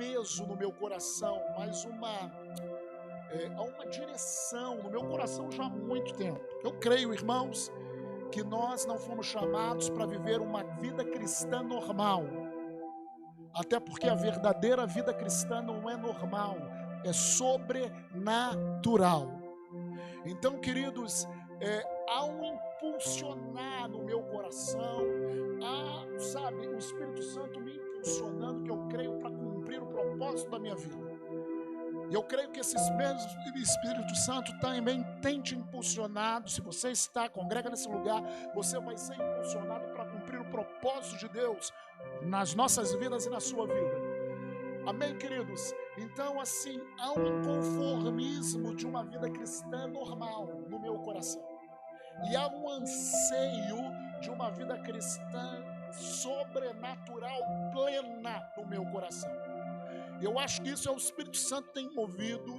peso no meu coração, mas há uma direção no meu coração já há muito tempo. Eu creio, irmãos, que nós não fomos chamados para viver uma vida cristã normal. Até porque a verdadeira vida cristã não é normal, é sobrenatural. Então, queridos, há um impulsionar no meu coração, o Espírito Santo me impulsionando, que eu creio para cumprir o propósito da minha vida. E eu creio que esses mesmos Espírito Santo também tem te impulsionado. Se você congrega nesse lugar, você vai ser impulsionado para cumprir o propósito de Deus nas nossas vidas e na sua vida. Amém, queridos? Então, assim, há um inconformismo de uma vida cristã normal no meu coração. E há um anseio de uma vida cristã sobrenatural plena no meu coração. Eu acho que isso é o Espírito Santo tem movido.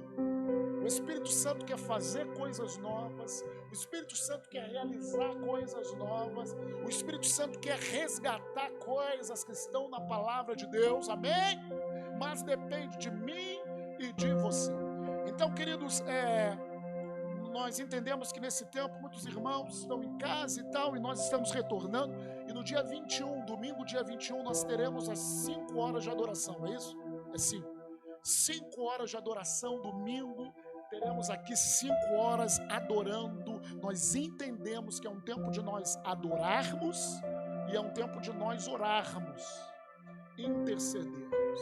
O Espírito Santo quer fazer coisas novas. O Espírito Santo quer realizar coisas novas. O Espírito Santo quer resgatar coisas que estão na palavra de Deus. Amém? Mas depende de mim e de você. Então, queridos, nós entendemos que nesse tempo muitos irmãos estão em casa e tal, e nós estamos retornando. E no dia 21, domingo, dia 21, nós teremos as 5 horas de adoração, é isso? É 5 horas de adoração, domingo, teremos aqui 5 horas adorando. Nós entendemos que é um tempo de nós adorarmos e é um tempo de nós orarmos, intercedermos.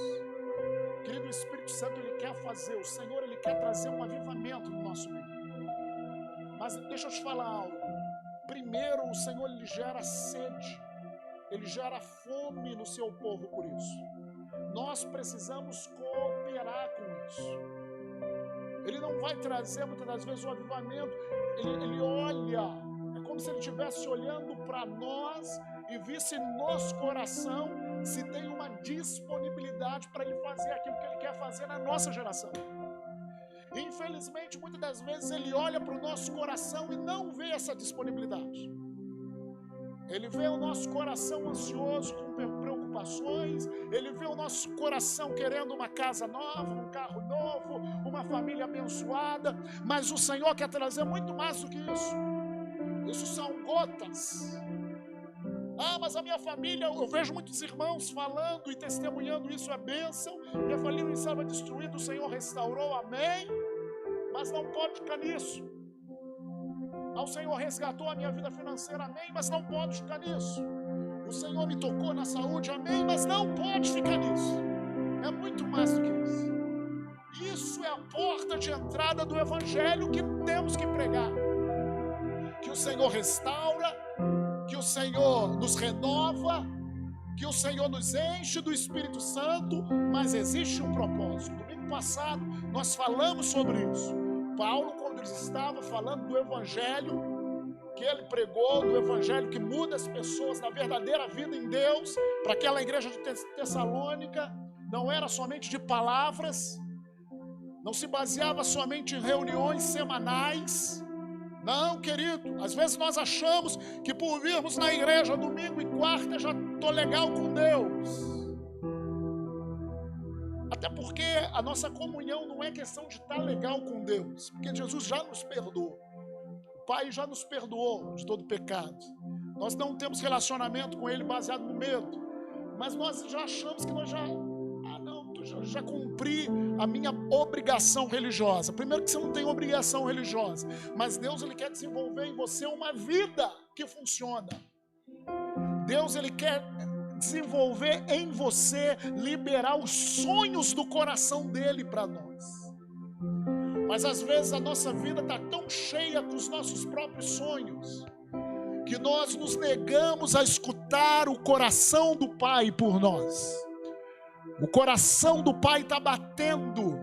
Querido, o Espírito Santo, Ele quer fazer, o Senhor, Ele quer trazer um avivamento no nosso meio. Mas deixa eu te falar algo. Primeiro, o Senhor, Ele gera sede, Ele gera fome no seu povo por isso. Nós precisamos cooperar com isso. Ele não vai trazer muitas das vezes o avivamento. Ele olha, é como se Ele estivesse olhando para nós e visse no nosso coração se tem uma disponibilidade para Ele fazer aquilo que Ele quer fazer na nossa geração. Infelizmente, muitas das vezes Ele olha para o nosso coração e não vê essa disponibilidade. Ele vê o nosso coração ansioso com preocupações. Ele vê o nosso coração querendo uma casa nova, um carro novo, uma família abençoada. Mas o Senhor quer trazer muito mais do que isso. Isso são gotas. Mas a minha família, eu vejo muitos irmãos falando e testemunhando, isso é bênção. Minha família estava destruída, o Senhor restaurou, amém. Mas não pode ficar nisso. O Senhor resgatou a minha vida financeira, amém, mas não pode ficar nisso. O Senhor me tocou na saúde, amém, mas não pode ficar nisso. É muito mais do que isso. Isso é a porta de entrada do Evangelho que temos que pregar. Que o Senhor restaura, que o Senhor nos renova, que o Senhor nos enche do Espírito Santo, mas existe um propósito. Domingo passado nós falamos sobre isso. Paulo, quando ele estava falando do Evangelho que ele pregou, do Evangelho que muda as pessoas na verdadeira vida em Deus, para aquela igreja de Tessalônica, não era somente de palavras, não se baseava somente em reuniões semanais. Não, querido, às vezes nós achamos que por virmos na igreja domingo e quarta já estou legal com Deus. Até porque a nossa comunhão não é questão de estar legal com Deus, porque Jesus já nos perdoou. O Pai já nos perdoou de todo pecado. Nós não temos relacionamento com Ele baseado no medo, mas nós já achamos que nós já cumpri a minha obrigação religiosa. Primeiro que você não tem obrigação religiosa, mas Deus, Ele quer desenvolver em você uma vida que funciona. Deus, Ele quer desenvolver em você, liberar os sonhos do coração dele para nós. Mas às vezes a nossa vida está tão cheia com os nossos próprios sonhos, que nós nos negamos a escutar o coração do Pai por nós. O coração do Pai está batendo.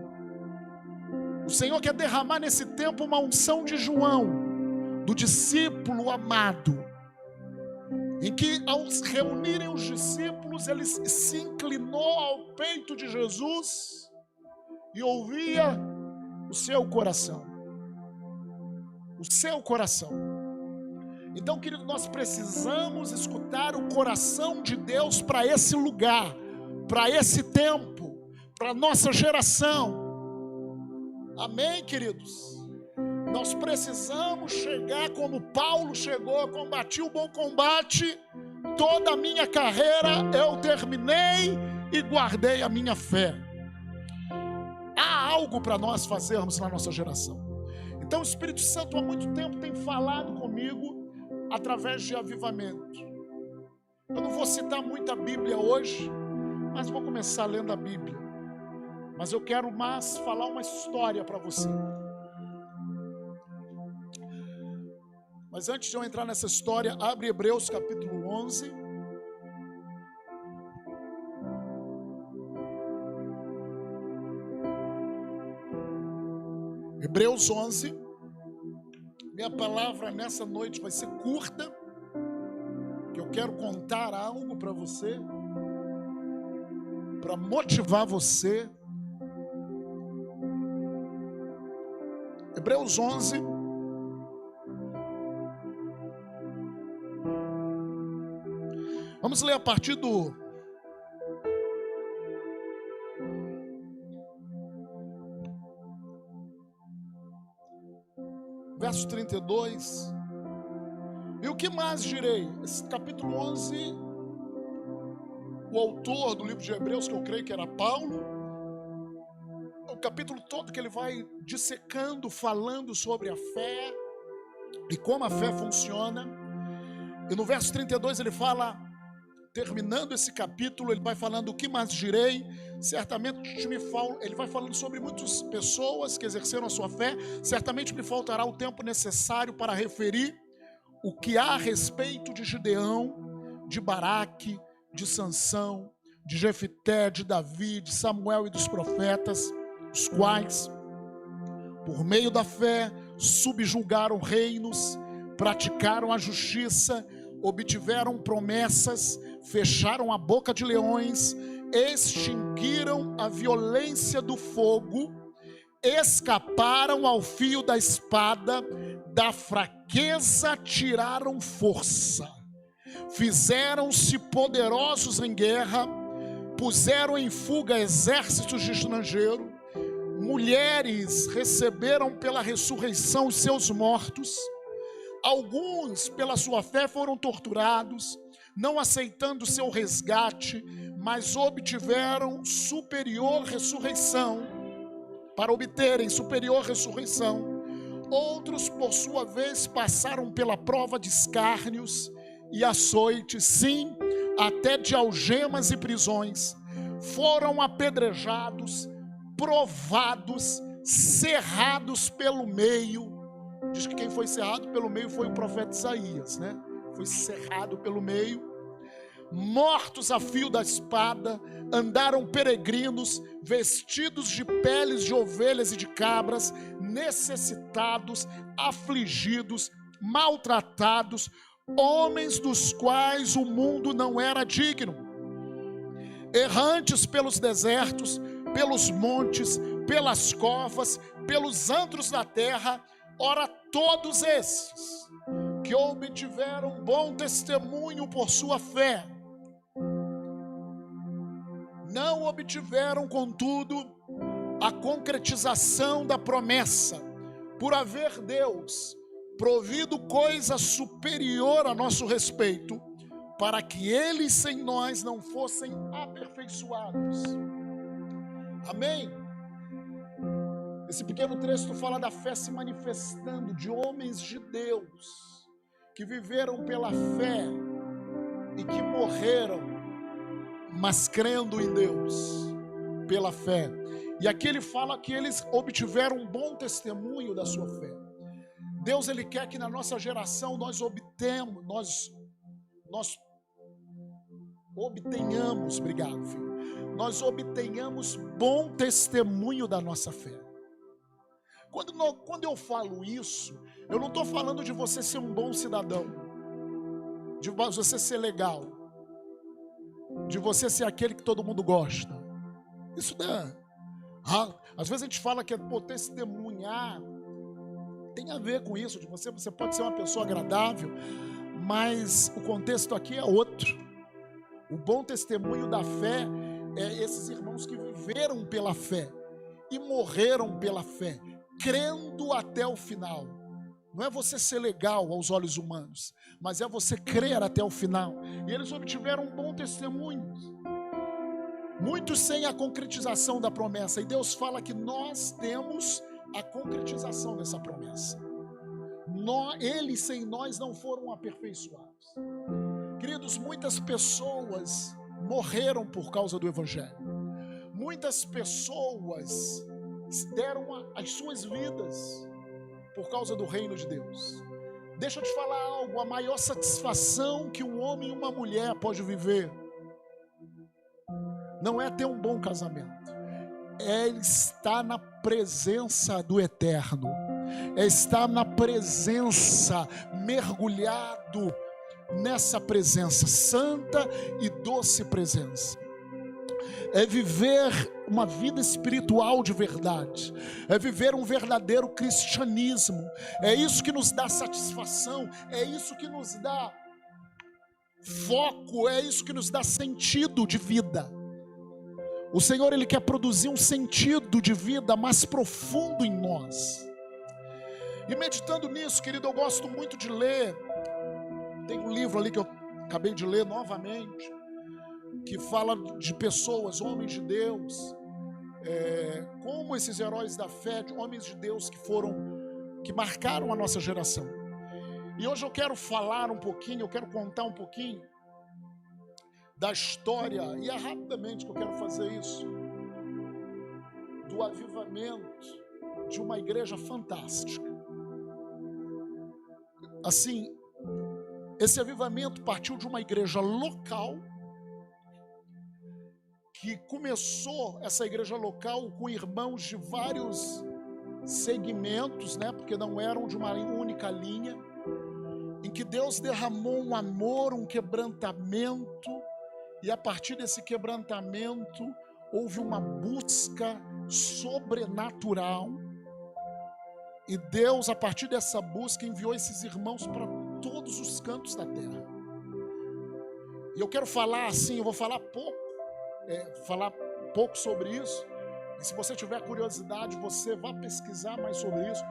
O Senhor quer derramar nesse tempo uma unção de João, do discípulo amado, em que ao reunirem os discípulos, ele se inclinou ao peito de Jesus e ouvia o seu coração. O seu coração. Então, querido, nós precisamos escutar o coração de Deus para esse lugar, para esse tempo, para a nossa geração. Amém, queridos? Nós precisamos chegar como Paulo chegou: combati o bom combate, toda a minha carreira eu terminei e guardei a minha fé. Há algo para nós fazermos na nossa geração. Então o Espírito Santo há muito tempo tem falado comigo através de avivamento. Eu não vou citar muita Bíblia hoje, mas vou começar lendo a Bíblia. Mas eu quero mais falar uma história para você. Mas antes de eu entrar nessa história, abre Hebreus capítulo 11. Hebreus 11. Minha palavra nessa noite vai ser curta, que eu quero contar algo para você, para motivar você. Hebreus 11. Vamos ler a partir do verso 32. E o que mais direi? Esse capítulo 11, o autor do livro de Hebreus, que eu creio que era Paulo, o capítulo todo que ele vai dissecando, falando sobre a fé e como a fé funciona. E no verso 32 ele fala, terminando esse capítulo, ele vai falando: o que mais direi? Certamente ele vai falando sobre muitas pessoas que exerceram a sua fé. Certamente me faltará o tempo necessário para referir o que há a respeito de Gideão, de Baraque, de Sansão, de Jefité, de Davi, de Samuel e dos profetas, os quais, por meio da fé, subjugaram reinos, praticaram a justiça, obtiveram promessas, fecharam a boca de leões, extinguiram a violência do fogo, escaparam ao fio da espada, da fraqueza tiraram força, fizeram-se poderosos em guerra, puseram em fuga exércitos de estrangeiro, mulheres receberam pela ressurreição os seus mortos. Alguns, pela sua fé, foram torturados, não aceitando seu resgate, mas obtiveram superior ressurreição, para obterem superior ressurreição. Outros, por sua vez, passaram pela prova de escárnios e açoites, sim, até de algemas e prisões. Foram apedrejados, provados, cerrados pelo meio. Diz que quem foi cerrado pelo meio foi o profeta Isaías, né? Foi cerrado pelo meio. Mortos a fio da espada, andaram peregrinos, vestidos de peles de ovelhas e de cabras, necessitados, afligidos, maltratados, homens dos quais o mundo não era digno, errantes pelos desertos, pelos montes, pelas covas, pelos antros da terra. Ora, todos esses que obtiveram bom testemunho por sua fé, não obtiveram, contudo, a concretização da promessa, por haver Deus provido coisa superior a nosso respeito, para que eles sem nós não fossem aperfeiçoados. Amém? Esse pequeno texto fala da fé se manifestando, de homens de Deus que viveram pela fé e que morreram, mas crendo em Deus pela fé. E aqui ele fala que eles obtiveram um bom testemunho da sua fé. Deus, ele quer que na nossa geração nós obtenhamos, obrigado, filho, nós obtenhamos bom testemunho da nossa fé. Quando eu falo isso, eu não estou falando de você ser um bom cidadão, de você ser legal, de você ser aquele que todo mundo gosta. Isso dá. Às vezes a gente fala que testemunhar tem a ver com isso, de você pode ser uma pessoa agradável, mas o contexto aqui é outro. O bom testemunho da fé esses irmãos que viveram pela fé e morreram pela fé, crendo até o final. Não é você ser legal aos olhos humanos, mas é você crer até o final. E eles obtiveram um bom testemunho, muitos sem a concretização da promessa. E Deus fala que nós temos a concretização dessa promessa. Eles sem nós não foram aperfeiçoados. Queridos, muitas pessoas morreram por causa do Evangelho. Muitas pessoas deram as suas vidas por causa do reino de Deus. Deixa eu te falar algo: a maior satisfação que um homem e uma mulher pode viver não é ter um bom casamento, é estar na presença do Eterno, é estar na presença, mergulhado nessa presença, santa e doce presença. É viver uma vida espiritual de verdade, é viver um verdadeiro cristianismo. É isso que nos dá satisfação, é isso que nos dá foco, é isso que nos dá sentido de vida. O Senhor, Ele quer produzir um sentido de vida mais profundo em nós. E meditando nisso, querido, eu gosto muito de ler. Tem um livro ali que eu acabei de ler novamente, que fala de pessoas, homens de Deus, como esses heróis da fé, homens de Deus que marcaram a nossa geração. E hoje eu quero falar um pouquinho, eu quero contar um pouquinho da história, e é rapidamente que eu quero fazer isso, do avivamento de uma igreja fantástica. Assim, esse avivamento partiu de uma igreja local, que começou essa igreja local com irmãos de vários segmentos, né? Porque não eram de uma única linha, em que Deus derramou um amor, um quebrantamento, e a partir desse quebrantamento houve uma busca sobrenatural, e Deus, a partir dessa busca, enviou esses irmãos para todos os cantos da terra. E eu quero falar assim, eu vou falar pouco sobre isso, e se você tiver curiosidade, você vá pesquisar mais sobre isso.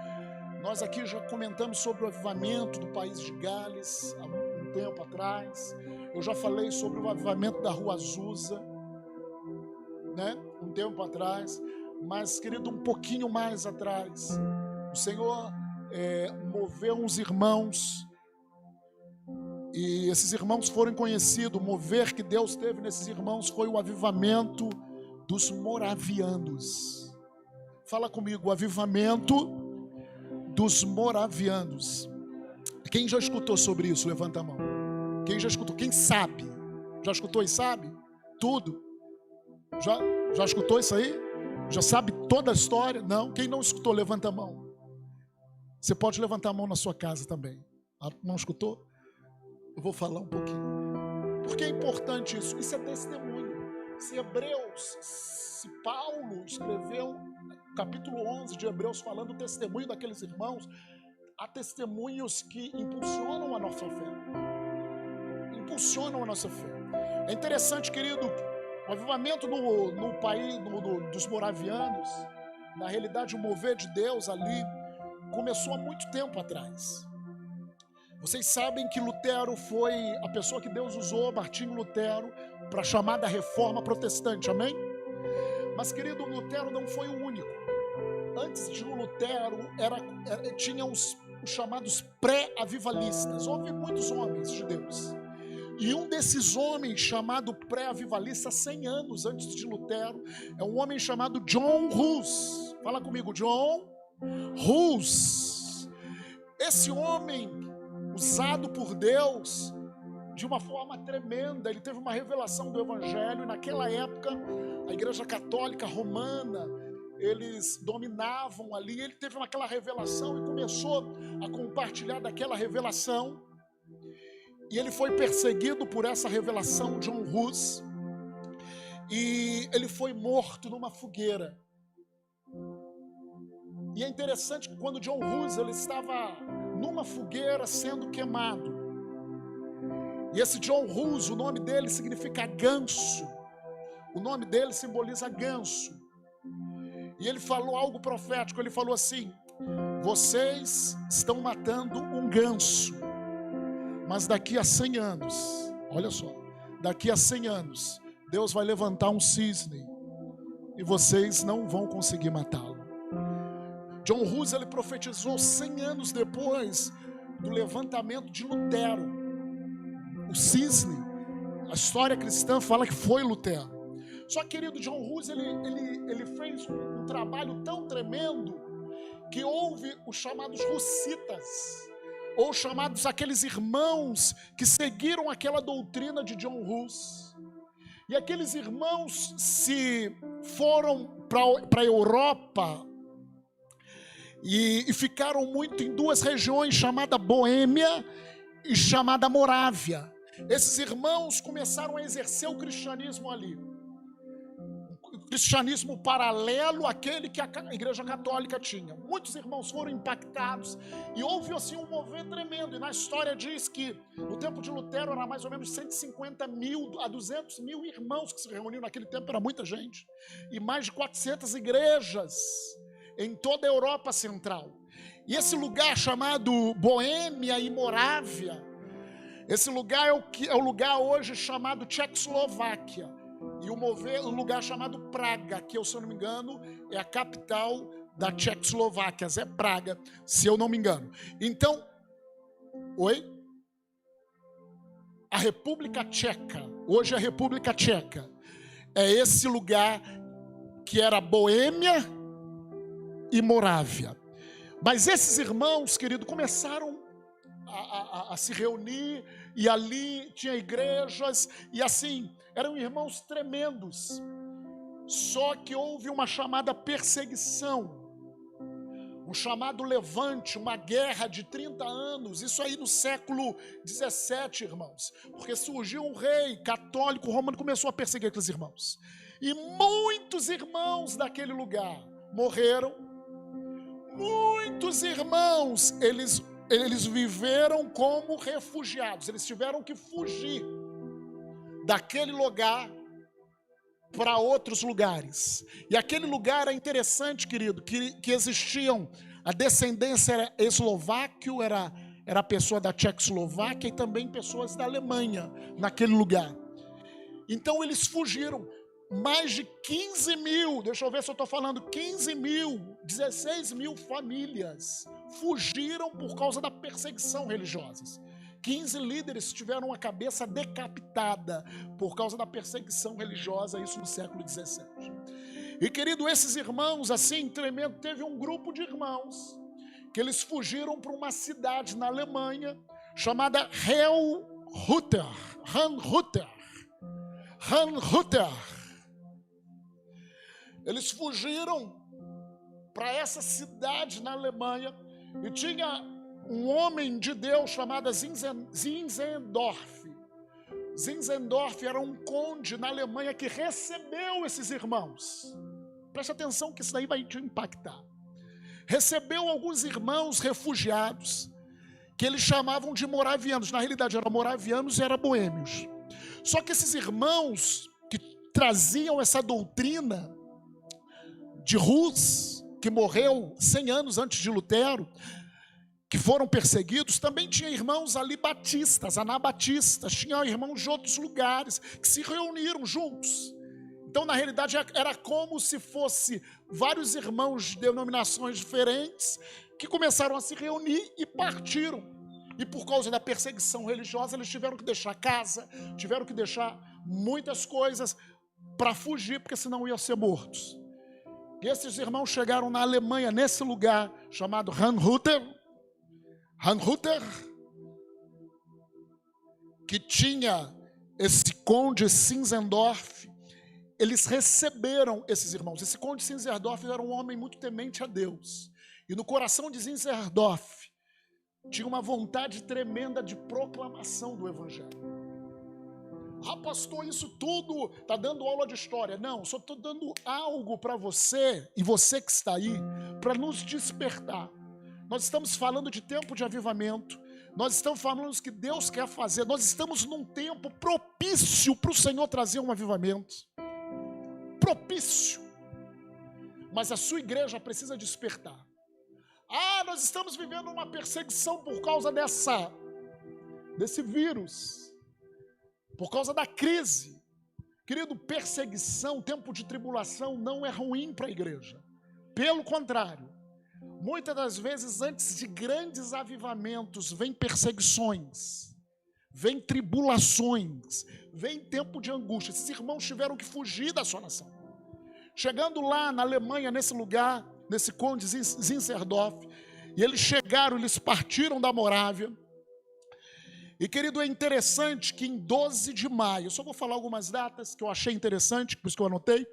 Nós aqui já comentamos sobre o avivamento do país de Gales há um tempo atrás. Eu já falei sobre o avivamento da Rua Azusa, né? Um tempo atrás. Mas, querido, um pouquinho mais atrás, o Senhor moveu uns irmãos, e esses irmãos foram conhecidos. O mover que Deus teve nesses irmãos foi o avivamento dos moravianos. Fala comigo, o avivamento dos moravianos. Quem já escutou sobre isso? Levanta a mão. Quem já escutou? Quem sabe? Já escutou e sabe? Tudo? Já escutou isso aí? Já sabe toda a história? Não? Quem não escutou, levanta a mão. Você pode levantar a mão na sua casa também. Não escutou? Eu vou falar um pouquinho. Porque é importante isso. Isso é testemunho. Se Paulo escreveu capítulo 11 de Hebreus falando o testemunho daqueles irmãos, há testemunhos que impulsionam a nossa fé. Impulsionam a nossa fé. É interessante, querido, o avivamento no país dos moravianos, na realidade o mover de Deus ali, começou há muito tempo atrás. Vocês sabem que Lutero foi a pessoa que Deus usou, Martinho Lutero, para a chamada reforma protestante, amém? Mas, querido, Lutero não foi o único. Antes de Lutero, tinha os chamados pré-avivalistas. Houve muitos homens de Deus. E um desses homens, chamado pré-avivalista, 100 anos antes de Lutero, é um homem chamado John Hus. Fala comigo, John Hus. Esse homem, usado por Deus de uma forma tremenda, ele teve uma revelação do Evangelho. Naquela época, a Igreja Católica Romana, eles dominavam ali. Ele teve aquela revelação e começou a compartilhar daquela revelação. E ele foi perseguido por essa revelação, John Hus, e ele foi morto numa fogueira. E é interessante que quando John Hus ele estava numa fogueira sendo queimado, e esse John Hus, o nome dele significa ganso, O nome dele simboliza ganso. E ele falou algo profético, ele falou assim: vocês estão matando um ganso, mas daqui a 100 anos, olha só, daqui a 100 anos, Deus vai levantar um cisne e vocês não vão conseguir matá-lo. John Hus, ele profetizou 100 anos depois do levantamento de Lutero. O cisne, a história cristã fala que foi Lutero. Só que, querido, John Hus, ele fez um trabalho tão tremendo que houve os chamados hussitas, ou chamados aqueles irmãos que seguiram aquela doutrina de John Hus. E aqueles irmãos se foram para a Europa e ficaram muito em duas regiões, chamada Boêmia e chamada Morávia. Esses irmãos começaram a exercer o cristianismo ali. O cristianismo paralelo àquele que a Igreja Católica tinha. Muitos irmãos foram impactados e houve assim um mover tremendo. E na história diz que no tempo de Lutero era mais ou menos 150 mil a 200 mil irmãos que se reuniam naquele tempo, era muita gente. E mais de 400 igrejas em toda a Europa Central. E esse lugar chamado Boêmia e Morávia, esse lugar é o lugar hoje chamado Tchecoslováquia. E o lugar chamado Praga, que, se eu não me engano, é a capital da Tchecoslováquia, é Praga, se eu não me engano. Então, a República Tcheca, hoje é a República Tcheca, é esse lugar que era Boêmia e Morávia. Mas esses irmãos, querido, começaram a se reunir, e ali tinha igrejas, e assim, eram irmãos tremendos. Só que houve uma chamada perseguição, um chamado levante, uma guerra de 30 anos, isso aí no século 17, irmãos, porque surgiu um rei católico romano, começou a perseguir aqueles irmãos, e muitos irmãos daquele lugar morreram. Muitos irmãos, eles viveram como refugiados, eles tiveram que fugir daquele lugar para outros lugares. E aquele lugar é interessante, querido, que existiam, a descendência era eslováquio, era a pessoa da Tchecoslováquia e também pessoas da Alemanha naquele lugar. Então eles fugiram. Mais de 15 mil, deixa eu ver se eu estou falando, 15 mil, 16 mil famílias fugiram por causa da perseguição religiosa. 15 líderes tiveram a cabeça decapitada por causa da perseguição religiosa, isso no século 17. E, querido, esses irmãos, assim, tremendo, teve um grupo de irmãos que eles fugiram para uma cidade na Alemanha chamada Herrnhuter. Eles fugiram para essa cidade na Alemanha e tinha um homem de Deus chamado Zinzendorf. Zinzendorf era um conde na Alemanha que recebeu esses irmãos. Preste atenção que isso daí vai te impactar. Recebeu alguns irmãos refugiados que eles chamavam de moravianos. Na realidade eram moravianos e eram boêmios. Só que esses irmãos que traziam essa doutrina de Hus, que morreu 100 anos antes de Lutero, que foram perseguidos, também tinha irmãos ali batistas, anabatistas, tinha irmãos de outros lugares que se reuniram juntos. Então, na realidade, era como se fosse vários irmãos de denominações diferentes que começaram a se reunir e partiram. E por causa da perseguição religiosa, eles tiveram que deixar casa, tiveram que deixar muitas coisas para fugir, porque senão iam ser mortos. E esses irmãos chegaram na Alemanha, nesse lugar chamado Herrnhuter, que tinha esse conde Zinzendorf. Eles receberam esses irmãos. Esse conde Zinzendorf era um homem muito temente a Deus. E no coração de Zinzendorf tinha uma vontade tremenda de proclamação do Evangelho. Ah, pastor, isso tudo está dando aula de história. Não, só estou dando algo para você, e você que está aí, para nos despertar. Nós estamos falando de tempo de avivamento, nós estamos falando do que Deus quer fazer, nós estamos num tempo propício para o Senhor trazer um avivamento. propício. Mas a sua igreja precisa despertar. Nós estamos vivendo uma perseguição por causa desse vírus, por causa da crise. Querido, perseguição, tempo de tribulação não é ruim para a igreja. Pelo contrário, muitas das vezes antes de grandes avivamentos vem perseguições, vem tribulações, vem tempo de angústia. Esses irmãos tiveram que fugir da sua nação. Chegando lá na Alemanha, nesse lugar, nesse conde Zinzendorf, e eles chegaram, eles partiram da Morávia. E querido, é interessante que em 12 de maio, eu só vou falar algumas datas que eu achei interessante, por isso que eu anotei,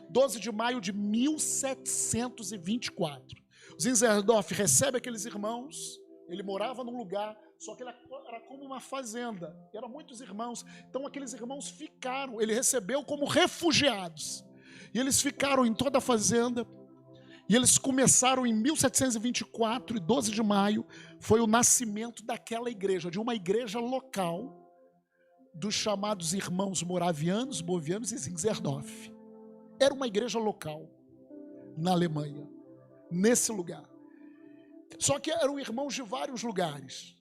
12 de maio de 1724. O Zinzendorf recebe aqueles irmãos, ele morava num lugar, só que era como uma fazenda, eram muitos irmãos, então aqueles irmãos ficaram, ele recebeu como refugiados, e eles ficaram em toda a fazenda. E eles começaram em 1724, e 12 de maio foi o nascimento daquela igreja, de uma igreja local, dos chamados irmãos moravianos, bovianos e Zinzendorf. Era uma igreja local, na Alemanha, nesse lugar. Só que eram irmãos de vários lugares.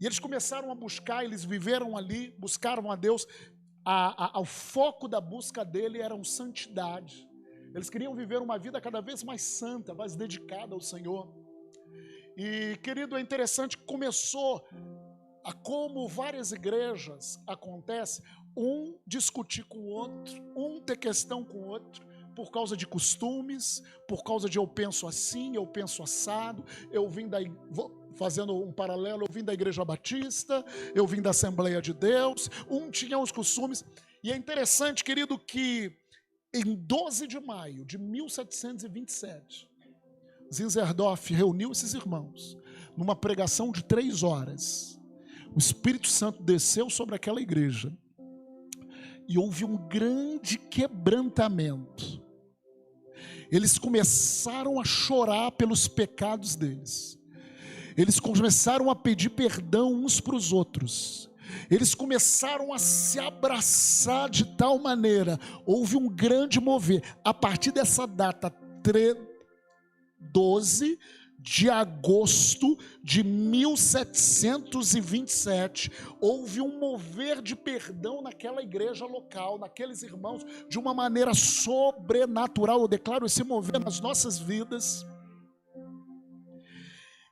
E eles começaram a buscar, eles viveram ali, buscaram a Deus. O foco da busca dele era santidade. Eles queriam viver uma vida cada vez mais santa, mais dedicada ao Senhor. E, querido, é interessante que começou a, como várias igrejas acontece, um discutir com o outro, um ter questão com o outro, por causa de costumes, por causa de eu penso assim, eu penso assado, eu vim fazendo um paralelo, eu vim da Igreja Batista, eu vim da Assembleia de Deus, um tinha os costumes. E é interessante, querido, que em 12 de maio de 1727, Zinzendorf reuniu esses irmãos numa pregação de 3 horas. O Espírito Santo desceu sobre aquela igreja e houve um grande quebrantamento. Eles começaram a chorar pelos pecados deles. Eles começaram a pedir perdão uns para os outros. Eles começaram a se abraçar de tal maneira, houve um grande mover. A partir dessa data, 12 de agosto de 1727, houve um mover de perdão naquela igreja local, naqueles irmãos, de uma maneira sobrenatural. Eu declaro esse mover nas nossas vidas.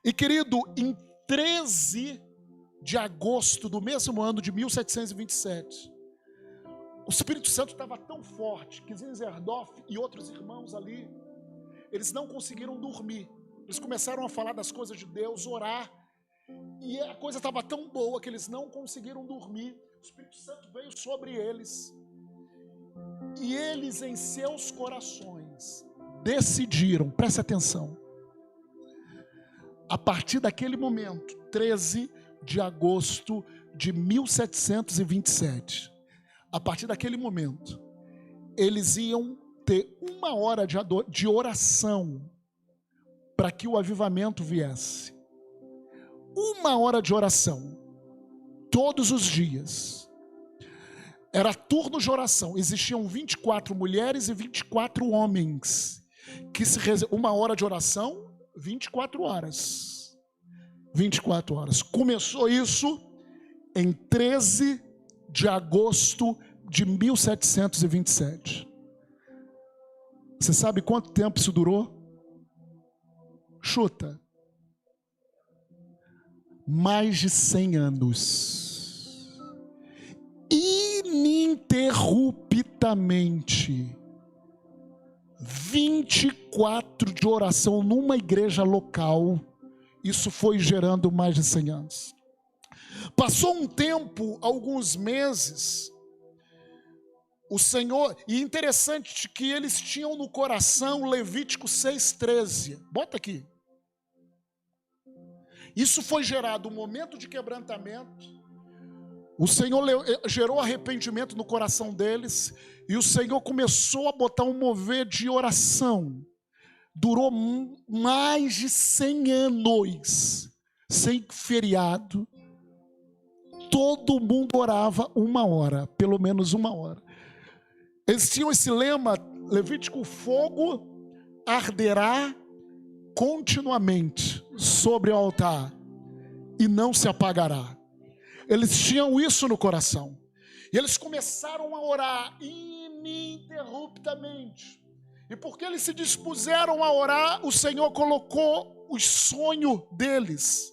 E querido, em 13 de agosto do mesmo ano de 1727, o Espírito Santo estava tão forte que Zinzendorf e outros irmãos ali, eles não conseguiram dormir. Eles começaram a falar das coisas de Deus, orar, e a coisa estava tão boa que eles não conseguiram dormir. O Espírito Santo veio sobre eles, e eles em seus corações decidiram, preste atenção, a partir daquele momento, 13 de agosto de 1727, a partir daquele momento, eles iam ter 1 hora de oração para que o avivamento viesse. 1 hora de oração, todos os dias. Era turno de oração. Existiam 24 mulheres e 24 homens. 1 hora de oração, 24 horas. 24 horas. Começou isso em 13 de agosto de 1727. Você sabe quanto tempo isso durou? Chuta. Mais de 100 anos. Ininterruptamente. 24 de oração numa igreja local. Isso foi gerando mais de 100 anos. Passou um tempo, alguns meses, o Senhor, e interessante que eles tinham no coração Levítico 6,13. Bota aqui. Isso foi gerado um momento de quebrantamento. O Senhor gerou arrependimento no coração deles, e o Senhor começou a botar um mover de oração. Durou mais de 100 anos, sem feriado. Todo mundo orava 1 hora, pelo menos 1 hora. Eles tinham esse lema, Levítico: o fogo arderá continuamente sobre o altar e não se apagará. Eles tinham isso no coração. E eles começaram a orar ininterruptamente. E porque eles se dispuseram a orar, o Senhor colocou o sonho deles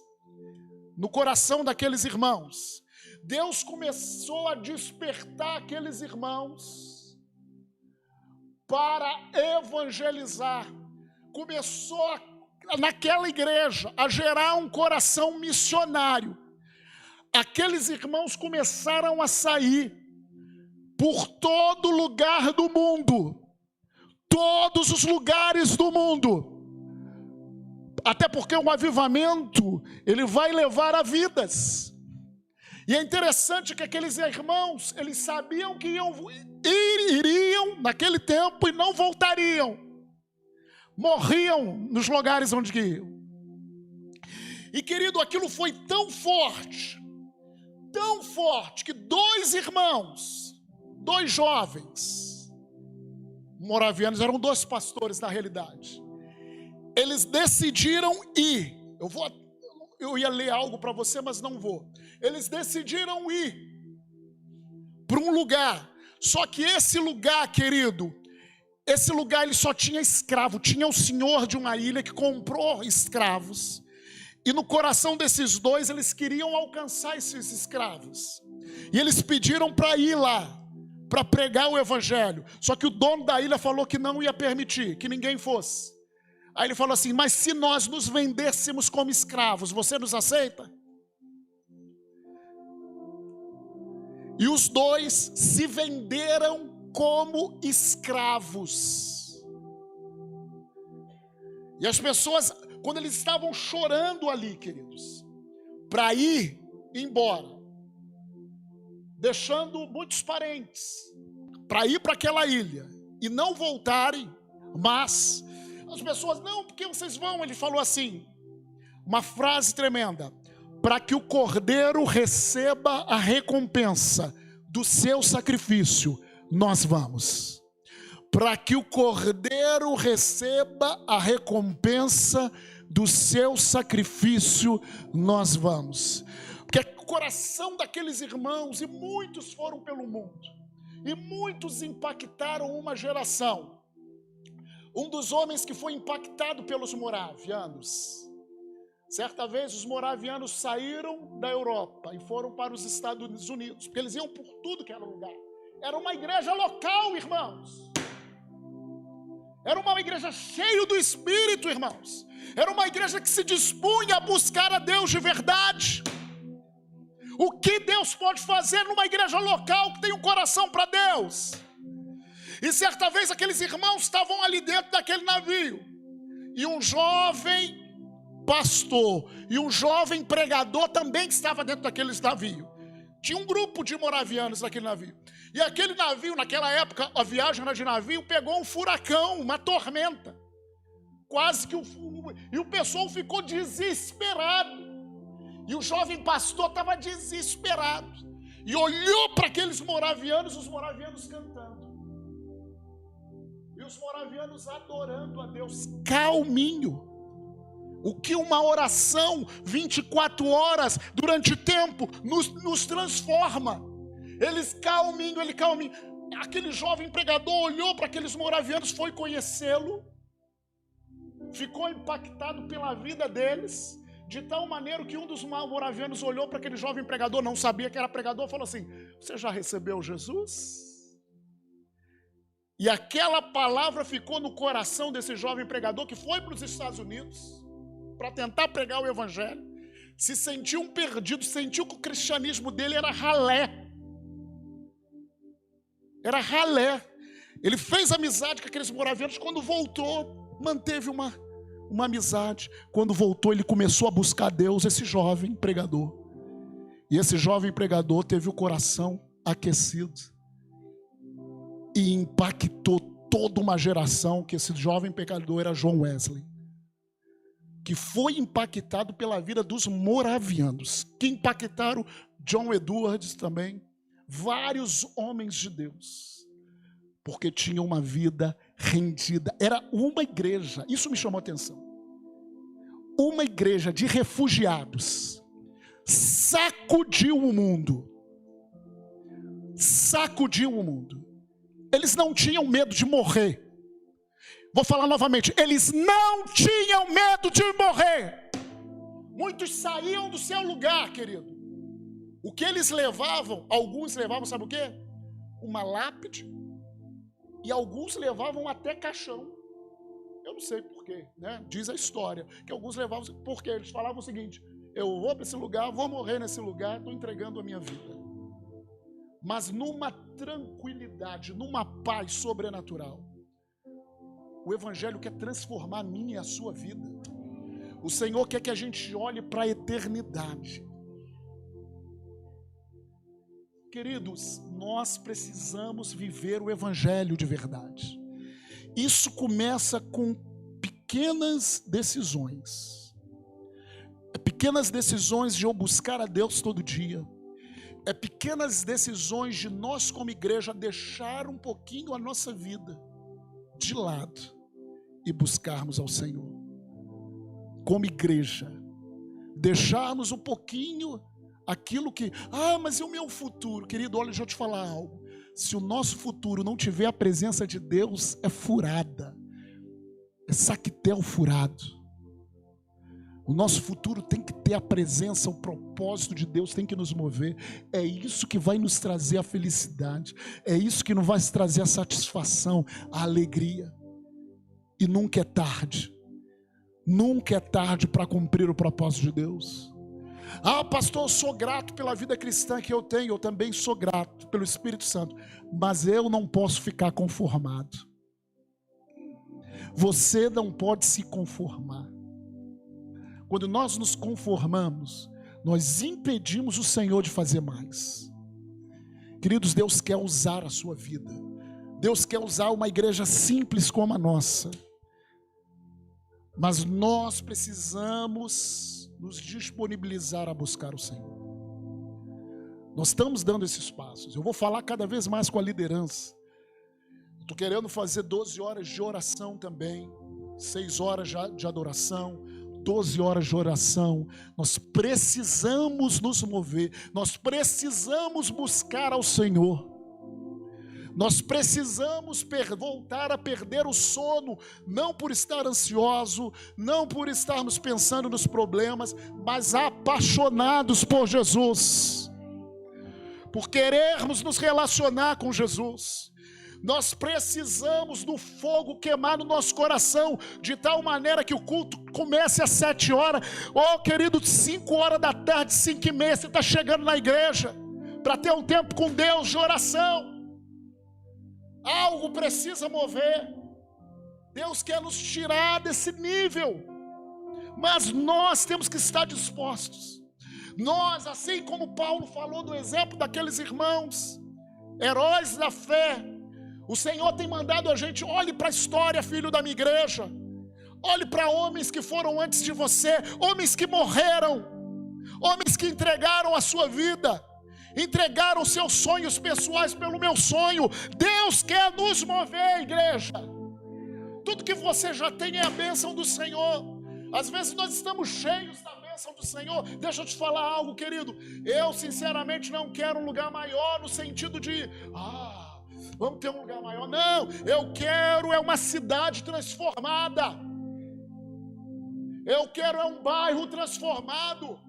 no coração daqueles irmãos. Deus começou a despertar aqueles irmãos para evangelizar. Começou naquela igreja a gerar um coração missionário. Aqueles irmãos começaram a sair por todo lugar do mundo, todos os lugares do mundo, até porque o avivamento, ele vai levar a vidas. E é interessante que aqueles irmãos, eles sabiam que iriam naquele tempo e não voltariam, morriam nos lugares onde iam. E querido, aquilo foi tão forte que dois irmãos, dois jovens moravianos, eram dois pastores na realidade, eles decidiram ir. Eu ia ler algo para você, mas não vou. Eles decidiram ir para um lugar, só que esse lugar, querido, esse lugar ele só tinha escravo, tinha o senhor de uma ilha que comprou escravos. E no coração desses dois, eles queriam alcançar esses escravos. E eles pediram para ir lá, para pregar o evangelho. Só que o dono da ilha falou que não ia permitir, que ninguém fosse. Aí ele falou assim: mas se nós nos vendêssemos como escravos, você nos aceita? E os dois se venderam como escravos. E as pessoas, quando eles estavam chorando ali, queridos, para ir embora, deixando muitos parentes, para ir para aquela ilha e não voltarem, mas as pessoas: não, porque vocês vão? Ele falou assim, uma frase tremenda: para que o cordeiro receba a recompensa do seu sacrifício, nós vamos. Para que o cordeiro receba a recompensa do seu sacrifício, nós vamos. Porque o coração daqueles irmãos, e muitos foram pelo mundo, e muitos impactaram uma geração. Um dos homens que foi impactado pelos moravianos, certa vez os moravianos saíram da Europa e foram para os Estados Unidos, porque eles iam por tudo que era lugar. Era uma igreja local, irmãos. Era uma igreja cheia do Espírito, irmãos. Era uma igreja que se dispunha a buscar a Deus de verdade. O que Deus pode fazer numa igreja local que tem um coração para Deus? E certa vez aqueles irmãos estavam ali dentro daquele navio, e um jovem pastor e um jovem pregador também que estava dentro daquele navio. Tinha um grupo de moravianos naquele navio. E aquele navio, naquela época, a viagem era de navio, pegou um furacão, uma tormenta. Quase que e o pessoal ficou desesperado. E o jovem pastor estava desesperado. E olhou para aqueles moravianos, os moravianos cantando. E os moravianos adorando a Deus, calminho. O que uma oração 24 horas durante tempo nos transforma. Eles calminho, ele calminho. Aquele jovem pregador olhou para aqueles moravianos, foi conhecê-lo, ficou impactado pela vida deles, de tal maneira que um dos moravianos olhou para aquele jovem pregador, não sabia que era pregador, falou assim: você já recebeu Jesus? E aquela palavra ficou no coração desse jovem pregador, que foi para os Estados Unidos para tentar pregar o evangelho. Se sentiu um perdido, sentiu que o cristianismo dele era ralé. Era ralé. Ele fez amizade com aqueles moravianos. Quando voltou, manteve uma amizade. Quando voltou, ele começou a buscar Deus, esse jovem pregador. E esse jovem pregador teve o coração aquecido e impactou toda uma geração. Que esse jovem pregador era John Wesley, que foi impactado pela vida dos moravianos, que impactaram John Edwards também, vários homens de Deus, porque tinham uma vida rendida. Era uma igreja, isso me chamou a atenção. Uma igreja de refugiados sacudiu o mundo. Sacudiu o mundo. Eles não tinham medo de morrer. Vou falar novamente, eles não tinham medo de morrer. Muitos saíam do seu lugar, querido. O que eles levavam, alguns levavam, sabe o quê? Uma lápide. E alguns levavam até caixão. Eu não sei porquê, né? Diz a história, que alguns levavam, porque eles falavam o seguinte: eu vou para esse lugar, vou morrer nesse lugar, estou entregando a minha vida. Mas numa tranquilidade, numa paz sobrenatural. O Evangelho quer transformar a minha e a sua vida. O Senhor quer que a gente olhe para a eternidade. Queridos, nós precisamos viver o Evangelho de verdade. Isso começa com pequenas decisões. Pequenas decisões de eu buscar a Deus todo dia. É pequenas decisões de nós como igreja deixar um pouquinho a nossa vida de lado e buscarmos ao Senhor. Como igreja, deixarmos um pouquinho aquilo que, mas e o meu futuro? Querido, olha, deixa eu te falar algo. Se o nosso futuro não tiver a presença de Deus, é furada, é saquetel furado. O nosso futuro tem que ter a presença, o propósito de Deus tem que nos mover. É isso que vai nos trazer a felicidade, é isso que nos vai trazer a satisfação, a alegria. E nunca é tarde. Nunca é tarde para cumprir o propósito de Deus. Pastor, eu sou grato pela vida cristã que eu tenho. Eu também sou grato pelo Espírito Santo. Mas eu não posso ficar conformado. Você não pode se conformar. Quando nós nos conformamos, nós impedimos o Senhor de fazer mais. Queridos, Deus quer usar a sua vida. Deus quer usar uma igreja simples como a nossa. Mas nós precisamos nos disponibilizar a buscar o Senhor. Nós estamos dando esses passos. Eu vou falar cada vez mais com a liderança. Estou querendo fazer 12 horas de oração também. 6 horas de adoração. 12 horas de oração. Nós precisamos nos mover. Nós precisamos buscar ao Senhor. Nós precisamos voltar a perder o sono, não por estar ansioso, não por estarmos pensando nos problemas, mas apaixonados por Jesus, por querermos nos relacionar com Jesus. Nós precisamos do fogo queimar no nosso coração, de tal maneira que o culto comece às 7 horas. Querido, 5 horas da tarde, 5h30, você está chegando na igreja, para ter um tempo com Deus de oração. Algo precisa mover. Deus quer nos tirar desse nível, mas nós temos que estar dispostos. Nós, assim como Paulo falou do exemplo daqueles irmãos, heróis da fé, o Senhor tem mandado a gente: olhe para a história, filho da minha igreja, olhe para homens que foram antes de você, homens que morreram, homens que entregaram a sua vida, entregaram seus sonhos pessoais pelo meu sonho. Deus quer nos mover, igreja. Tudo que você já tem é a bênção do Senhor. Às vezes nós estamos cheios da bênção do Senhor. Deixa eu te falar algo, querido. Eu sinceramente não quero um lugar maior no sentido de vamos ter um lugar maior. Não, eu quero uma cidade transformada. Eu quero um bairro transformado.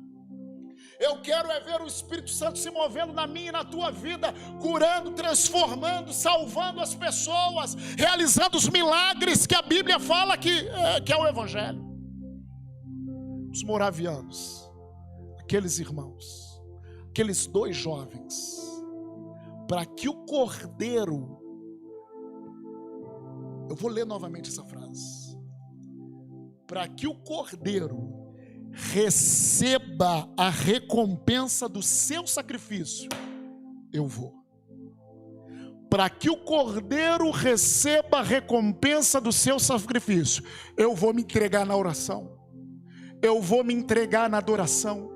Eu quero ver o Espírito Santo se movendo na minha e na tua vida, curando, transformando, salvando as pessoas, realizando os milagres que a Bíblia fala que é o Evangelho. Os moravianos, aqueles irmãos, aqueles 2 jovens, para que o cordeiro, eu vou ler novamente essa frase, para que o cordeiro receba a recompensa do seu sacrifício, eu vou. Para que o cordeiro receba a recompensa do seu sacrifício, eu vou me entregar na oração, eu vou me entregar na adoração,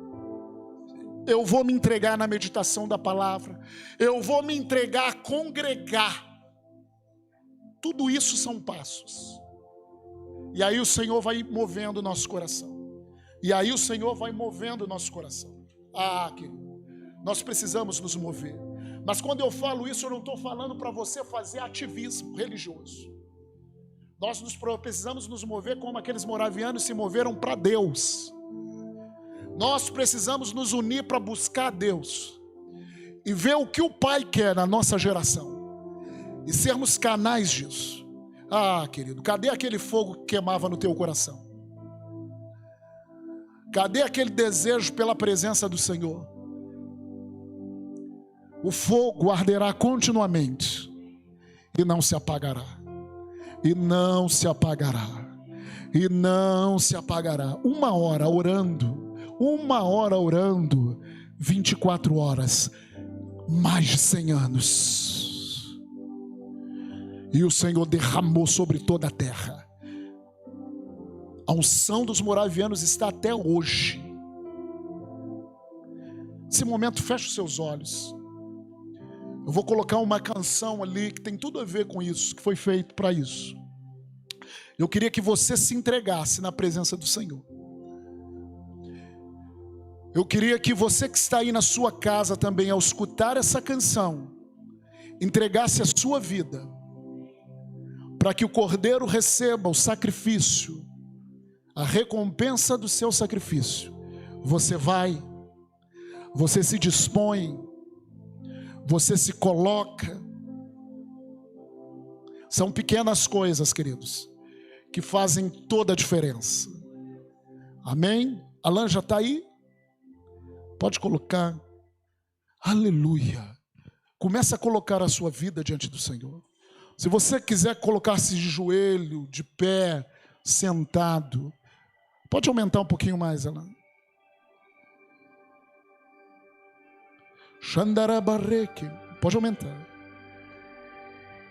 eu vou me entregar na meditação da palavra, eu vou me entregar a congregar. Tudo isso são passos. E aí o Senhor vai movendo o nosso coração. E aí o Senhor vai movendo o nosso coração. Querido, nós precisamos nos mover. Mas quando eu falo isso, eu não estou falando para você fazer ativismo religioso. Nós precisamos nos mover como aqueles moravianos se moveram para Deus. Nós precisamos nos unir para buscar Deus e ver o que o Pai quer na nossa geração e sermos canais disso. Querido, cadê aquele fogo que queimava no teu coração? Cadê aquele desejo pela presença do Senhor? O fogo arderá continuamente e não se apagará. E não se apagará. E não se apagará. 1 hora orando, 24 horas, mais de 100 anos. E o Senhor derramou sobre toda a terra. A unção dos moravianos está até hoje. Nesse momento, feche os seus olhos. Eu vou colocar uma canção ali que tem tudo a ver com isso, que foi feito para isso. Eu queria que você se entregasse na presença do Senhor. Eu queria que você que está aí na sua casa também, ao escutar essa canção, entregasse a sua vida, para que o Cordeiro receba o sacrifício, a recompensa do seu sacrifício. Você se dispõe, você se coloca. São pequenas coisas, queridos, que fazem toda a diferença. Amém? Alan já está aí? Pode colocar. Aleluia. Começa a colocar a sua vida diante do Senhor. Se você quiser colocar-se de joelho, de pé, sentado, pode aumentar um pouquinho mais, Alan. Xandarabarreque. Pode aumentar.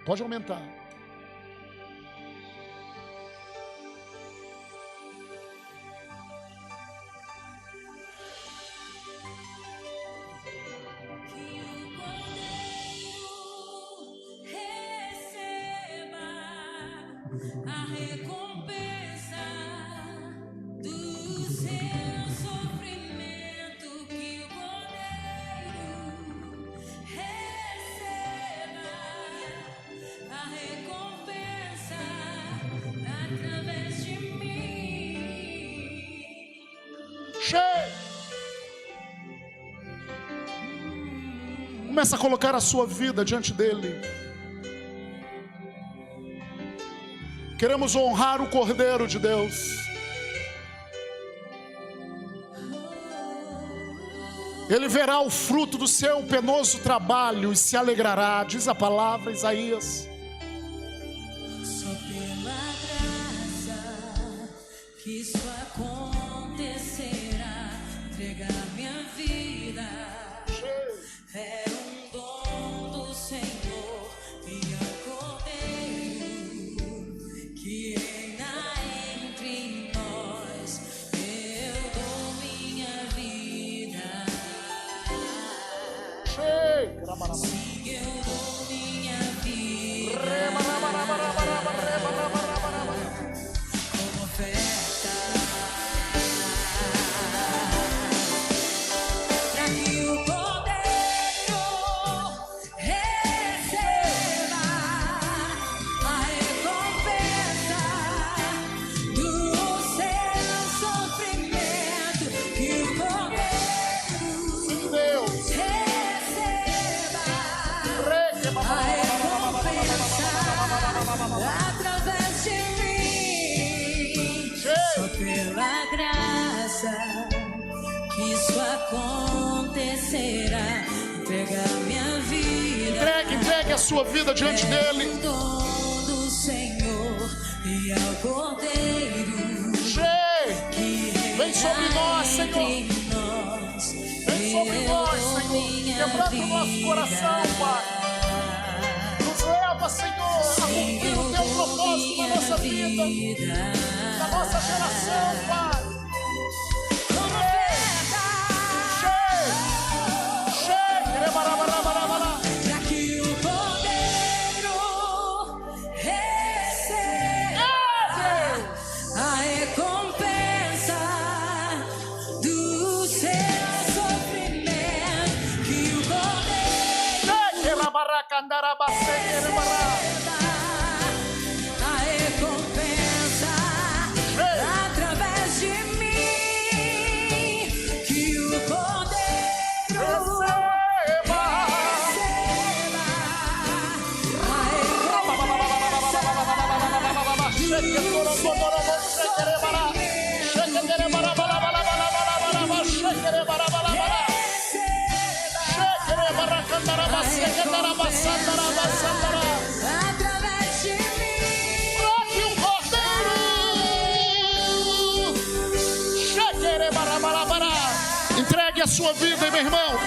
Pode aumentar. A recompensa do seu sofrimento, que o Cordeiro receba a recompensa através de mim. Cheio! Começa a colocar a sua vida diante dele. Queremos honrar o Cordeiro de Deus. Ele verá o fruto do seu penoso trabalho e se alegrará, diz a palavra, Isaías. Só pela graça que isso acontecerá, entregar minha vida é um dom do Senhor e é o Cordeiro que reina entre nós. Eu dou minha vida. Sim, eu dou minha vida como oferta, pra que o Cordeiro receba a recompensa do seu sofrimento, que o Cordeiro Deus. receba a recompensa através de mim. Só pela graça que isso acontecerá, entregar minha vida. Entregue a sua vida diante É dele. o dom do Senhor e ao Cordeiro Cheio! que Vem sobre nós, Senhor. entre nós. Vem sobre nós, Senhor. Quebrando o nosso coração, Pai. Nos leva, Senhor, a cumprir o teu propósito na nossa vida, na nossa geração, Pai. Como oferta, Cheio! pra que o Cordeiro receba a recompensa através de mim, que o Cordeiro receba através de mim, que um cordeiro. Entregue a sua vida, meu irmão.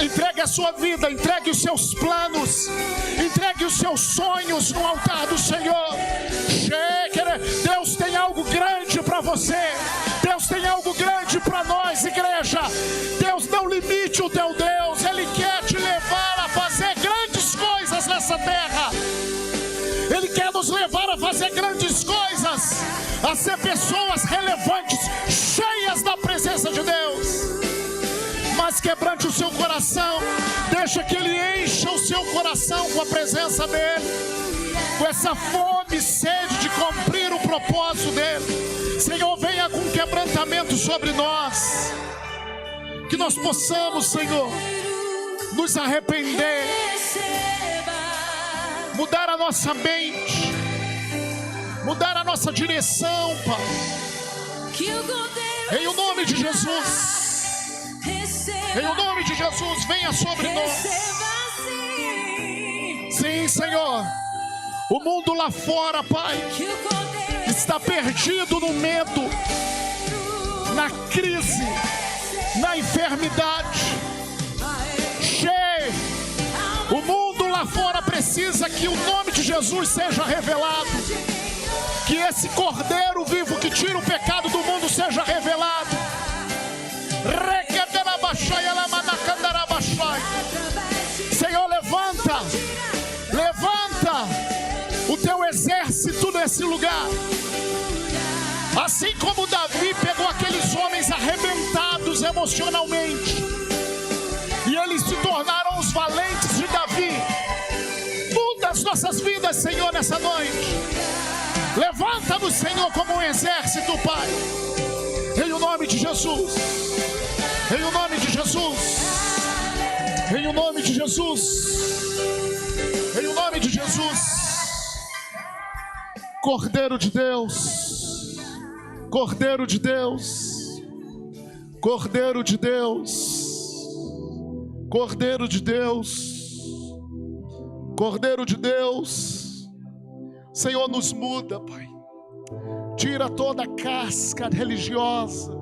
Entregue a sua vida, entregue os seus planos, entregue os seus sonhos no altar do Senhor. Deus tem algo grande para você. Deus tem algo grande para nós, igreja. Deus não limite o teu Deus. Ele quer te levar a fazer grandes coisas nessa terra. Ele quer nos levar a fazer grandes coisas, a ser pessoas relevantes, cheias da presença de Deus. Mas quebrante o seu coração, deixa que Ele encha o seu coração com a presença dEle, com essa fome e sede de cumprir o propósito dEle. Senhor, venha com quebrantamento sobre nós, que nós possamos, Senhor, nos arrepender, mudar a nossa mente, mudar a nossa direção, Pai, em o nome de Jesus. Em o nome de Jesus, venha sobre nós. Sim, Senhor. O mundo lá fora, Pai, está perdido no medo, na crise, na enfermidade. Cheio. O mundo lá fora precisa que o nome de Jesus seja revelado. Que esse Cordeiro vivo que tira o pecado do mundo seja revelado. Senhor, levanta o teu exército nesse lugar. Assim como Davi pegou aqueles homens arrebentados emocionalmente e eles se tornaram os valentes de Davi. Muda as nossas vidas, Senhor, nessa noite. Levanta-nos, Senhor, como um exército, Pai, em o nome de Jesus. Em o nome de Jesus. Em o nome de Jesus. Em o nome de Jesus. Cordeiro de Deus. Cordeiro de Deus. Cordeiro de Deus. Cordeiro de Deus. Cordeiro de Deus. Senhor, nos muda, Pai. Tira toda a casca religiosa,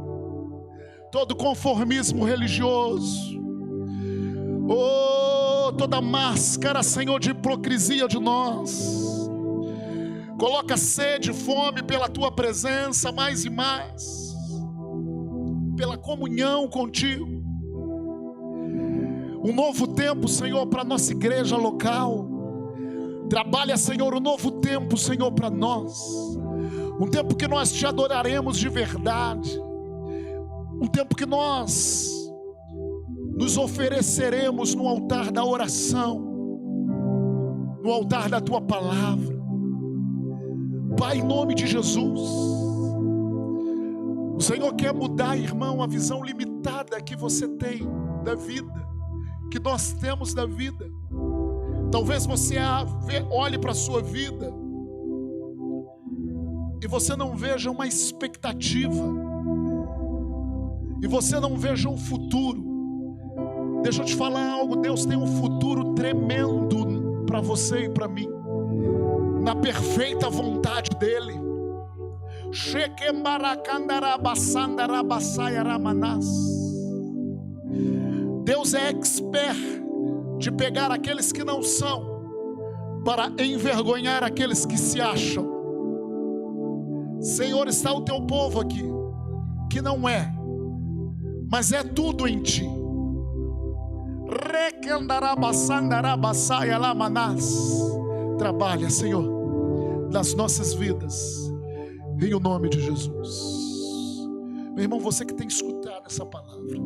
todo conformismo religioso, toda máscara, Senhor, de hipocrisia de nós. Coloca sede e fome pela Tua presença mais e mais, pela comunhão contigo. Um novo tempo, Senhor, para a nossa igreja local. Trabalha, Senhor, um novo tempo, Senhor, para nós. Um tempo que nós te adoraremos de verdade. Um tempo que nós nos ofereceremos no altar da oração, no altar da Tua palavra. Pai, em nome de Jesus, o Senhor quer mudar, irmão, a visão limitada que você tem da vida, que nós temos da vida. Talvez você olhe para a sua vida e você não veja uma expectativa, e você não veja um futuro. Deixa eu te falar algo, Deus tem um futuro tremendo para você e para mim, na perfeita vontade dEle. Deus é expert de pegar aqueles que não são, para envergonhar aqueles que se acham. Senhor, está o Teu povo aqui, que não é, mas é tudo em Ti. Trabalha, Senhor, nas nossas vidas, em o nome de Jesus. Meu irmão, você que tem escutado essa palavra,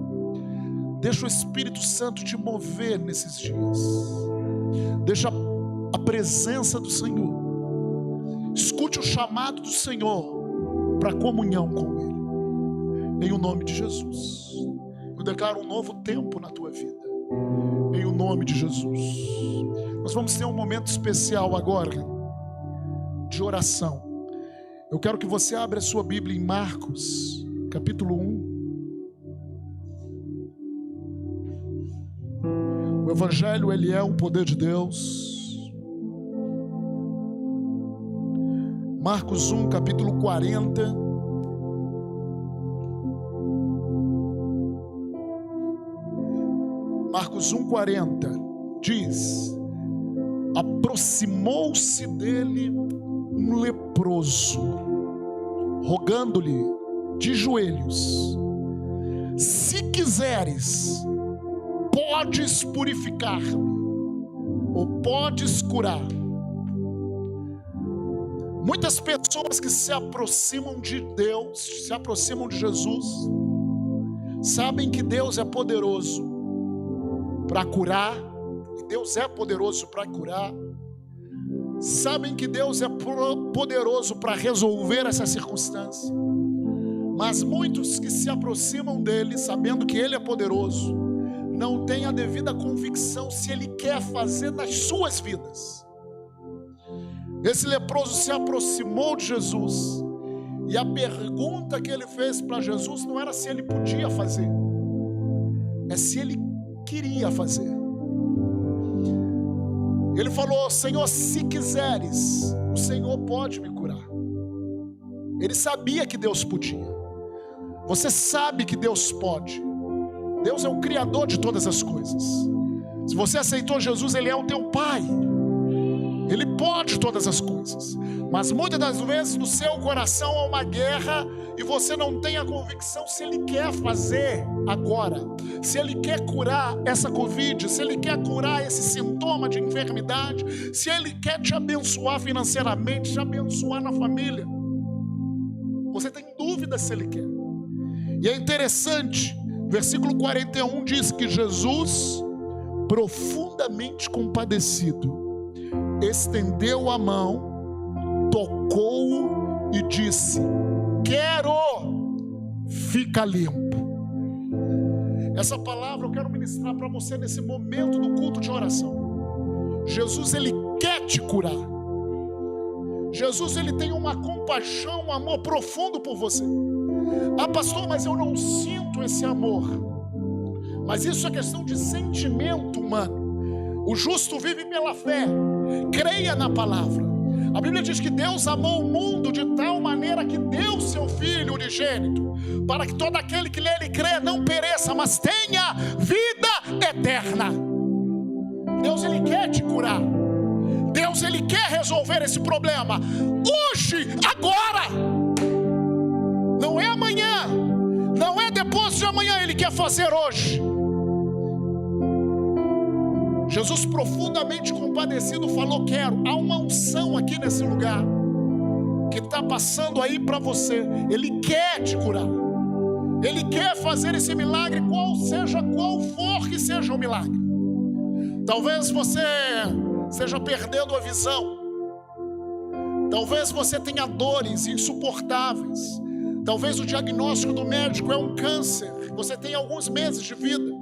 Deixa o Espírito Santo te mover nesses dias. Deixa a presença do Senhor. Escute o chamado do Senhor para comunhão com Ele. Em o nome de Jesus. Eu declaro um novo tempo na tua vida. Em o nome de Jesus. Nós vamos ter um momento especial agora de oração. Eu quero que você abra a sua Bíblia em Marcos, capítulo 1. O Evangelho, ele é o poder de Deus. Marcos 1, capítulo 40. Marcos 1, 40 diz: aproximou-se dele um leproso, rogando-lhe de joelhos: se quiseres, podes purificar-me, ou podes curar. Muitas pessoas que se aproximam de Deus, se aproximam de Jesus, sabem que Deus é poderoso para curar, e Deus é poderoso para curar, sabem que Deus é poderoso para resolver essa circunstância, mas muitos que se aproximam dele, sabendo que ele é poderoso, não têm a devida convicção se ele quer fazer nas suas vidas. Esse leproso se aproximou de Jesus, e a pergunta que ele fez para Jesus não era se ele podia fazer, é se ele queria fazer. Ele falou: Senhor, se quiseres, o Senhor pode me curar. Ele sabia que Deus podia. Você sabe que Deus pode. Deus é o Criador de todas as coisas. Se você aceitou Jesus, Ele é o teu Pai. Ele pode todas as coisas. Mas muitas das vezes no seu coração há uma guerra e você não tem a convicção se Ele quer fazer agora, se Ele quer curar essa Covid, se Ele quer curar esse sintoma de enfermidade, se Ele quer te abençoar financeiramente, te abençoar na família. Você tem dúvida se Ele quer. E é interessante, versículo 41 diz que Jesus, profundamente compadecido, estendeu a mão, tocou-o e disse: quero, fica limpo. Essa palavra eu quero ministrar para você nesse momento do culto de oração. Jesus, Ele quer te curar. Jesus, Ele tem uma compaixão, um amor profundo por você. Ah, pastor, mas eu não sinto esse amor. Mas isso é questão de sentimento humano. O justo vive pela fé. Creia na palavra. A Bíblia diz que Deus amou o mundo de tal maneira que deu seu Filho unigênito, para que todo aquele que nele crê não pereça, mas tenha vida eterna. Deus, Ele quer te curar. Deus, Ele quer resolver esse problema hoje, agora. Não é amanhã, não é depois de amanhã. Ele quer fazer hoje. Jesus, profundamente compadecido, falou: quero. Há uma unção aqui nesse lugar que está passando aí para você. Ele quer te curar. Ele quer fazer esse milagre, qual for que seja o milagre. Talvez você esteja perdendo a visão. Talvez você tenha dores insuportáveis. Talvez o diagnóstico do médico é um câncer. Você tem alguns meses de vida.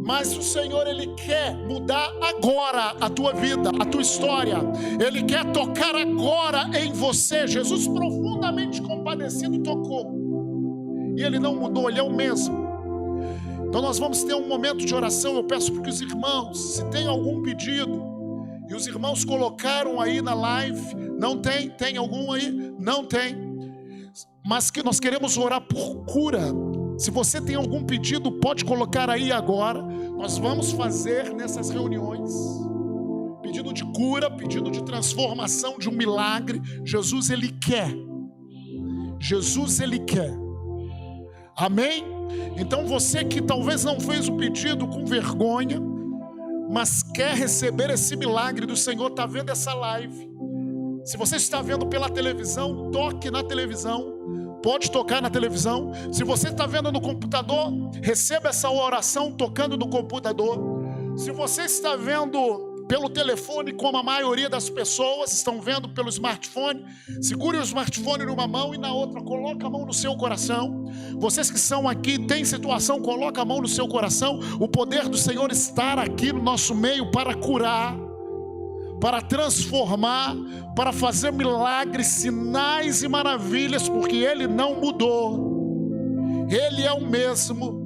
Mas o Senhor, Ele quer mudar agora a tua vida, a tua história. Ele quer tocar agora em você. Jesus, profundamente compadecido, tocou. E Ele não mudou, Ele é o mesmo. Então nós vamos ter um momento de oração. Eu peço para que os irmãos, se tem algum pedido, e os irmãos colocaram aí na live, não tem? Tem algum aí? Não tem. Mas que nós queremos orar por cura. Se você tem algum pedido, pode colocar aí agora. Nós vamos fazer nessas reuniões pedido de cura, pedido de transformação, de um milagre. Jesus, Ele quer. Jesus, Ele quer. Amém? Então você que talvez não fez o pedido com vergonha, mas quer receber esse milagre do Senhor, está vendo essa live. Se você está vendo pela televisão, toque na televisão. pode tocar na televisão. Se você está vendo no computador, receba essa oração tocando no computador. Se você está vendo pelo telefone, como a maioria das pessoas estão vendo pelo smartphone, segure o smartphone numa mão e na outra coloca a mão no seu coração. Vocês que são aqui, tem situação, coloca a mão no seu coração. O poder do Senhor está aqui no nosso meio para curar, para transformar, para fazer milagres, sinais e maravilhas, porque Ele não mudou, Ele é o mesmo.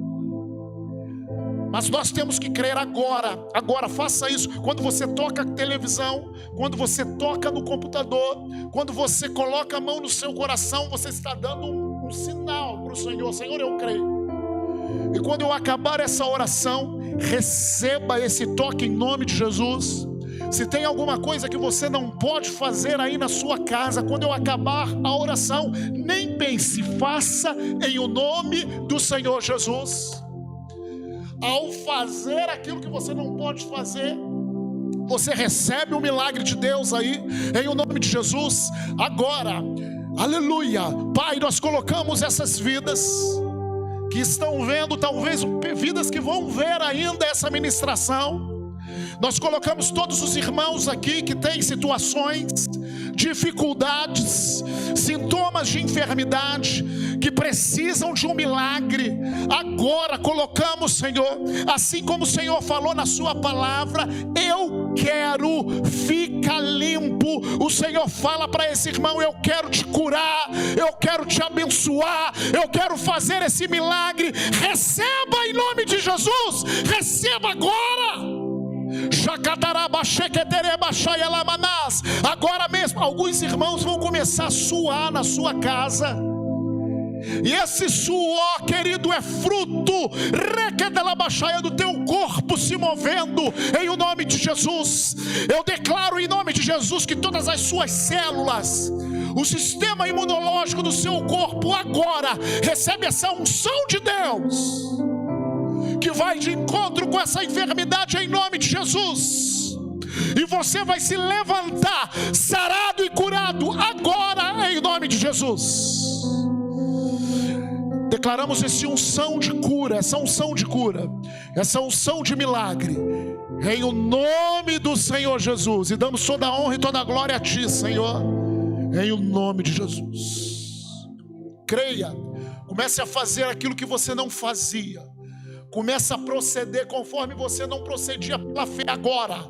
Mas nós temos que crer agora. Agora, faça isso. Quando você toca a televisão, quando você toca no computador, quando você coloca a mão no seu coração, você está dando um sinal para o Senhor. Senhor, eu creio. E quando eu acabar essa oração, receba esse toque em nome de Jesus. Se tem alguma coisa que você não pode fazer aí na sua casa, quando eu acabar a oração, nem pense, faça em o nome do Senhor Jesus. Ao fazer aquilo que você não pode fazer, você recebe o milagre de Deus aí, em o nome de Jesus, agora. Aleluia. Pai, nós colocamos essas vidas que estão vendo, talvez vidas que vão ver ainda essa ministração. Nós colocamos todos os irmãos aqui que têm situações, dificuldades, sintomas de enfermidade, que precisam de um milagre. Agora colocamos, Senhor, assim como o Senhor falou na sua palavra, eu quero, fica limpo. O Senhor fala para esse irmão, eu quero te curar, eu quero te abençoar, eu quero fazer esse milagre. Receba em nome de Jesus, receba agora. Agora mesmo, alguns irmãos vão começar a suar na sua casa. E esse suor, querido, é fruto do teu corpo se movendo em o nome de Jesus. Eu declaro em nome de Jesus que todas as suas células, o sistema imunológico do seu corpo agora recebe essa unção de Deus, que vai de encontro com essa enfermidade em nome de Jesus. E você vai se levantar sarado e curado agora em nome de Jesus. Declaramos essa unção de cura, essa unção de cura, essa unção de milagre, em o nome do Senhor Jesus. E damos toda a honra e toda a glória a Ti, Senhor, em o nome de Jesus. Creia, comece a fazer aquilo que você não fazia. Comece a proceder conforme você não procedia pela fé agora,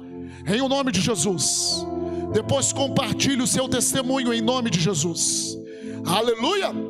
em o nome de Jesus. Depois compartilhe o seu testemunho em nome de Jesus. Aleluia.